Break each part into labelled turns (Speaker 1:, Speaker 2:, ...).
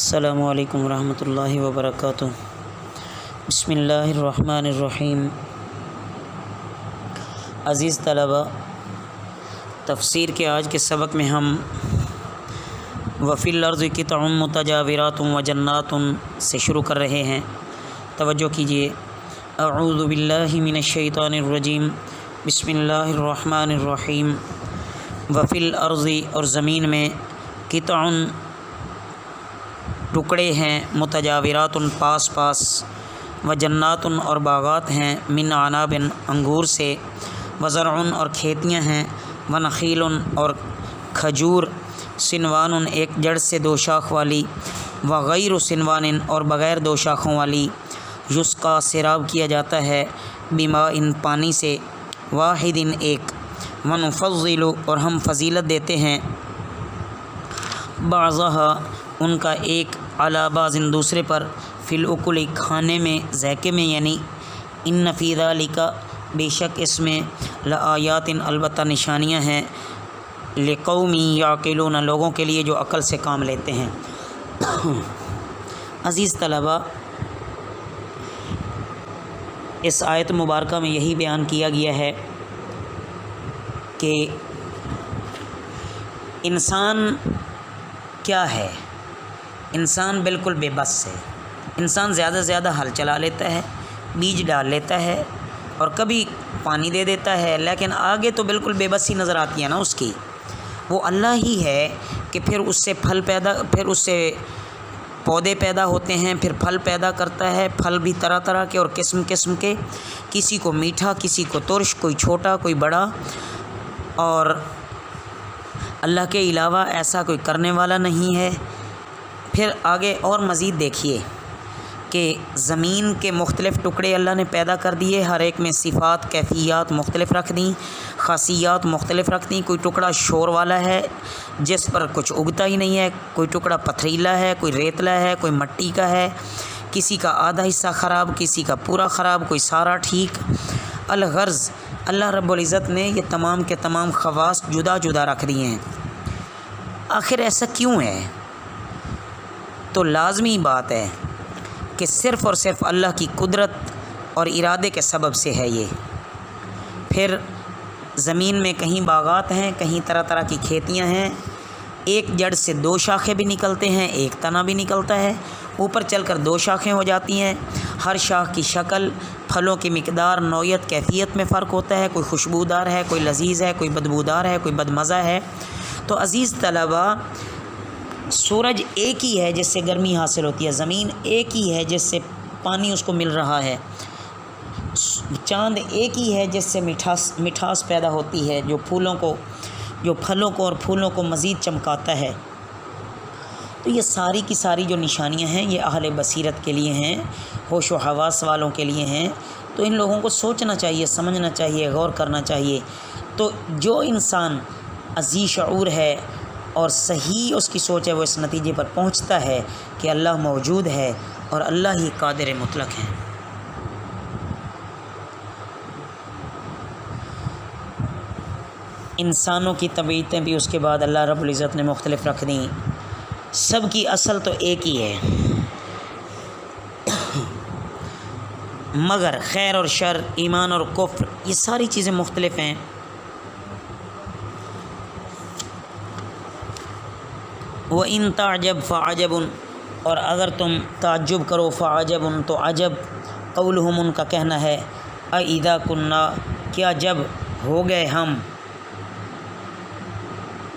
Speaker 1: السلام علیکم ورحمۃ اللہ وبرکاتہ۔ بسم اللہ الرحمن الرحیم۔ عزیز طلبہ، تفسیر کے آج کے سبق میں ہم وفی الارض قطع متجاورات وجنات سے شروع کر رہے ہیں۔ توجہ کیجیے۔ اعوذ باللہ من الشیطان الرجیم، بسم اللہ الرحمن الرحیم۔ وفی الارض، اور زمین میں، قطع ٹکڑے ہیں، متجاورات پاس پاس، وجنات اور باغات ہیں، من عناب انگور سے، وزرع اور کھیتیاں ہیں، ونخیل اور کھجور، سنوان ایک جڑ سے دو شاخ والی، وغیر سنوان اور بغیر دو شاخوں والی، یسقا سیراب کیا جاتا ہے، بماء پانی سے، واحد ایک، ونفضل اور ہم فضیلت دیتے ہیں، بعضھا ان کا ایک، علی بعض دوسرے پر، فی الاکل کھانے میں، ذائقے میں، یعنی ان فی ذلک بے شک اس میں، لآیات البتہ نشانیاں ہیں، لقوم یعقلون لوگوں کے لیے جو عقل سے کام لیتے ہیں۔ عزیز طلبہ، اس آیت مبارکہ میں یہی بیان کیا گیا ہے کہ انسان کیا ہے۔ انسان بالکل بے بس ہے۔ انسان زیادہ سے زیادہ ہل چلا لیتا ہے، بیج ڈال لیتا ہے اور کبھی پانی دے دیتا ہے، لیکن آگے تو بالکل بے بسی نظر آتی ہے نا اس کی۔ وہ اللہ ہی ہے کہ پھر اس سے پھر اس سے پودے پیدا ہوتے ہیں، پھر پھل پیدا کرتا ہے، پھل بھی طرح طرح کے اور قسم قسم کے، کسی کو میٹھا، کسی کو ترش، کوئی چھوٹا کوئی بڑا، اور اللہ کے علاوہ ایسا کوئی کرنے والا نہیں ہے۔ پھر آگے اور مزید دیکھیے کہ زمین کے مختلف ٹکڑے اللہ نے پیدا کر دیے، ہر ایک میں صفات، کیفیات مختلف رکھ دیں، خاصیات مختلف رکھ دیں۔ کوئی ٹکڑا شور والا ہے جس پر کچھ اگتا ہی نہیں ہے، کوئی ٹکڑا پتھریلا ہے، کوئی ریتلا ہے، کوئی مٹی کا ہے، کسی کا آدھا حصہ خراب، کسی کا پورا خراب، کوئی سارا ٹھیک۔ الغرض اللہ رب العزت نے یہ تمام کے تمام خواص جدا جدا رکھ دیے ہیں۔ آخر ایسا کیوں ہے؟ تو لازمی بات ہے کہ صرف اور صرف اللہ کی قدرت اور ارادے کے سبب سے ہے یہ۔ پھر زمین میں کہیں باغات ہیں، کہیں طرح طرح کی کھیتیاں ہیں، ایک جڑ سے دو شاخیں بھی نکلتے ہیں، ایک تنا بھی نکلتا ہے، اوپر چل کر دو شاخیں ہو جاتی ہیں۔ ہر شاخ کی شکل، پھلوں کی مقدار، نوعیت، کیفیت میں فرق ہوتا ہے، کوئی خوشبودار ہے، کوئی لذیذ ہے، کوئی بدبودار ہے، کوئی بدمزہ ہے۔ تو عزیز طلبہ، سورج ایک ہی ہے جس سے گرمی حاصل ہوتی ہے، زمین ایک ہی ہے جس سے پانی اس کو مل رہا ہے، چاند ایک ہی ہے جس سے مٹھاس پیدا ہوتی ہے، جو پھلوں کو اور پھولوں کو مزید چمکاتا ہے۔ تو یہ ساری کی ساری جو نشانیاں ہیں یہ اہل بصیرت کے لیے ہیں، ہوش و حواس والوں کے لیے ہیں۔ تو ان لوگوں کو سوچنا چاہیے، سمجھنا چاہیے، غور کرنا چاہیے۔ تو جو انسان عزی شعور ہے اور صحیح اس کی سوچ ہے، وہ اس نتیجے پر پہنچتا ہے کہ اللہ موجود ہے اور اللہ ہی قادر مطلق ہے۔ انسانوں کی طبیعتیں بھی اس کے بعد اللہ رب العزت نے مختلف رکھ دیں، سب کی اصل تو ایک ہی ہے، مگر خیر اور شر، ایمان اور کفر، یہ ساری چیزیں مختلف ہیں۔ وَإِن تَعْجَبْ فَعَجَبٌ، اور اگر تم تعجب کرو، فَعَجَبٌ تو عجب، قولہم ان کا کہنا ہے، اَإِذَا كُنَّا کیا جب ہو گئے ہم،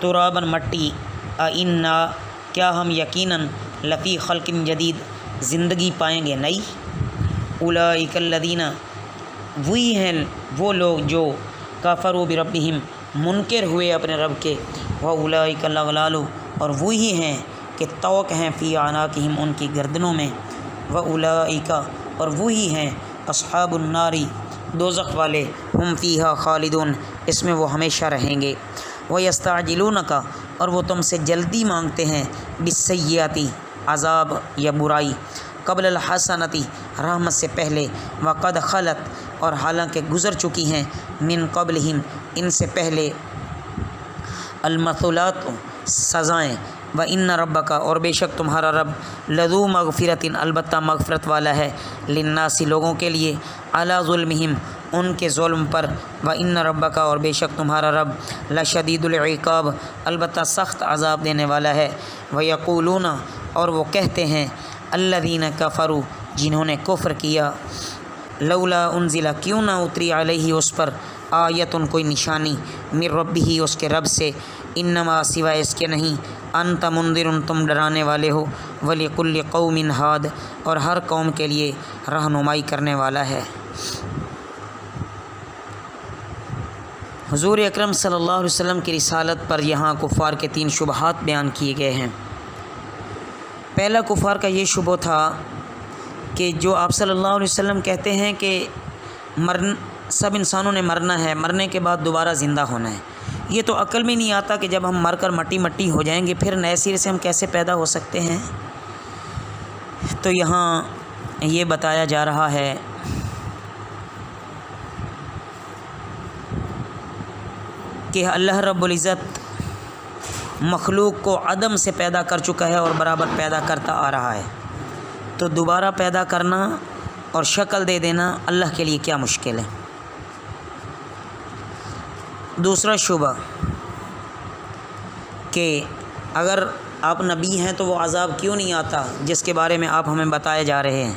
Speaker 1: تراباً مٹی، اِنَّا کیا ہم یقیناً، لفی خلق جدید زندگی پائیں گے نئی۔ اولئک الذین وہی ہیں وہ لوگ جو کفروا بربہم منکر ہوئے اپنے رب کے، واولئک الاغلال اور وہی ہیں کہ طوق ہیں، فی اعناقہم ان کی گردنوں میں، واولئک اور وہی ہیں، اصحاب النار دوزخ والے، ہم فیہا خالدون اس میں وہ ہمیشہ رہیں گے۔ وَيَسْتَعْجِلُونَكَ اور وہ تم سے جلدی مانگتے ہیں، بِالسَّيِّئَةِ عذاب یا برائی، قبل الحسنۃ رحمت سے پہلے، وقد خلت اور حالانکہ گزر چکی ہیں، من قبلہم ان سے پہلے، المثلات سزائیں، وَإِنَّ رَبَّكَ اور بے شک تمہارا رب لذو مغفرۃ البتہ مغفرت والا ہے للناس لوگوں کے لیے علی ظلمہم ان کے ظلم پر وَإِنَّ رَبَّكَ اور بے شک تمہارا رب لشدید العقاب البتہ سخت عذاب دینے والا ہے وَيَقُولُونَ اور وہ کہتے ہیں الذین کفروا جنہوں نے کفر کیا لولا انزل کیوں نہ اتری علیہ اس پر آیت کوئی نشانی من ربہ اس کے رب سے انما سوائے اس کے نہیں انت منذر تم ڈرانے والے ہو ولکل قوم ہاد اور ہر قوم کے لیے رہنمائی کرنے والا ہے۔ حضور اکرم صلی اللہ علیہ وسلم کی رسالت پر یہاں کفار کے 3 شبہات بیان کیے گئے ہیں۔ پہلا کفار کا یہ شبہ تھا کہ جو آپ صلی اللہ علیہ وسلم کہتے ہیں کہ سب انسانوں نے مرنا ہے، مرنے کے بعد دوبارہ زندہ ہونا ہے، یہ تو عقل میں نہیں آتا کہ جب ہم مر کر مٹی ہو جائیں گے پھر نئے سرے سے ہم کیسے پیدا ہو سکتے ہیں۔ تو یہاں یہ بتایا جا رہا ہے کہ اللہ رب العزت مخلوق کو عدم سے پیدا کر چکا ہے اور برابر پیدا کرتا آ رہا ہے، تو دوبارہ پیدا کرنا اور شکل دے دینا اللہ کے لیے کیا مشکل ہے۔ دوسرا شبہ کہ اگر آپ نبی ہیں تو وہ عذاب کیوں نہیں آتا جس کے بارے میں آپ ہمیں بتائے جا رہے ہیں۔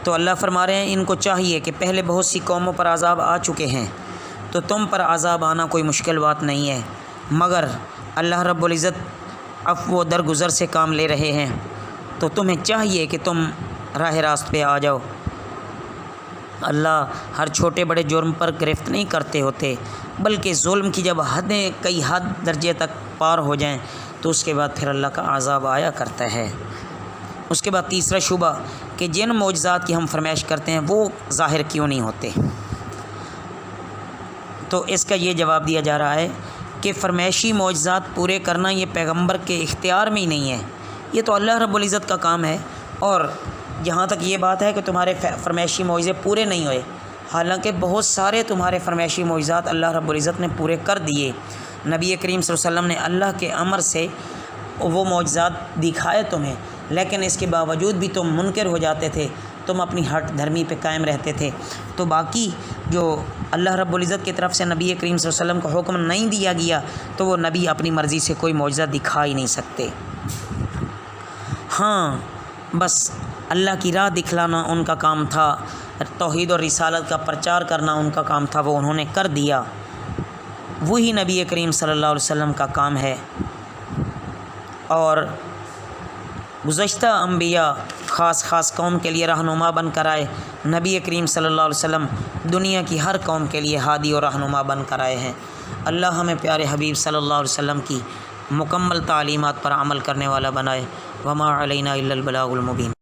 Speaker 1: تو اللہ فرما رہے ہیں ان کو چاہیے کہ پہلے بہت سی قوموں پر عذاب آ چکے ہیں تو تم پر عذاب آنا کوئی مشکل بات نہیں ہے، مگر اللہ رب العزت عفو و درگزر سے کام لے رہے ہیں تو تمہیں چاہیے کہ تم راہ راست پہ آ جاؤ۔ اللہ ہر چھوٹے بڑے جرم پر گرفت نہیں کرتے ہوتے، بلکہ ظلم کی جب حدیں کئی حد درجے تک پار ہو جائیں تو اس کے بعد پھر اللہ کا عذاب آیا کرتا ہے۔ اس کے بعد تیسرا شبہ کہ جن معجزات کی ہم فرمائش کرتے ہیں وہ ظاہر کیوں نہیں ہوتے، تو اس کا یہ جواب دیا جا رہا ہے کہ فرمائشی معجزات پورے کرنا یہ پیغمبر کے اختیار میں ہی نہیں ہے، یہ تو اللہ رب العزت کا کام ہے۔ اور جہاں تک یہ بات ہے کہ تمہارے فرمائشی معجزے پورے نہیں ہوئے، حالانکہ بہت سارے تمہارے فرمائشی معجزات اللہ رب العزت نے پورے کر دیے، نبی کریم صلی اللہ علیہ وسلم نے اللہ کے امر سے وہ معجزات دکھائے تمہیں، لیکن اس کے باوجود بھی تم منکر ہو جاتے تھے، تم اپنی ہٹ دھرمی پہ قائم رہتے تھے۔ تو باقی جو اللہ رب العزت کی طرف سے نبی کریم صلی اللہ علیہ وسلم کو حکم نہیں دیا گیا تو وہ نبی اپنی مرضی سے کوئی معجزہ دکھا ہی نہیں سکتے۔ ہاں بس اللہ کی راہ دکھلانا ان کا کام تھا، توحید اور رسالت کا پرچار کرنا ان کا کام تھا، وہ انہوں نے کر دیا، وہی نبی کریم صلی اللہ علیہ وسلم کا کام ہے۔ اور گزشتہ انبیاء خاص قوم کے لیے رہنما بن کر آئے، نبی کریم صلی اللہ علیہ وسلم دنیا کی ہر قوم کے لیے ہادی اور رہنما بن کر آئے ہیں۔ اللہ ہمیں پیارے حبیب صلی اللہ علیہ وسلم کی مکمل تعلیمات پر عمل کرنے والا بنائے۔ وما علینا الا البلاغ المبین۔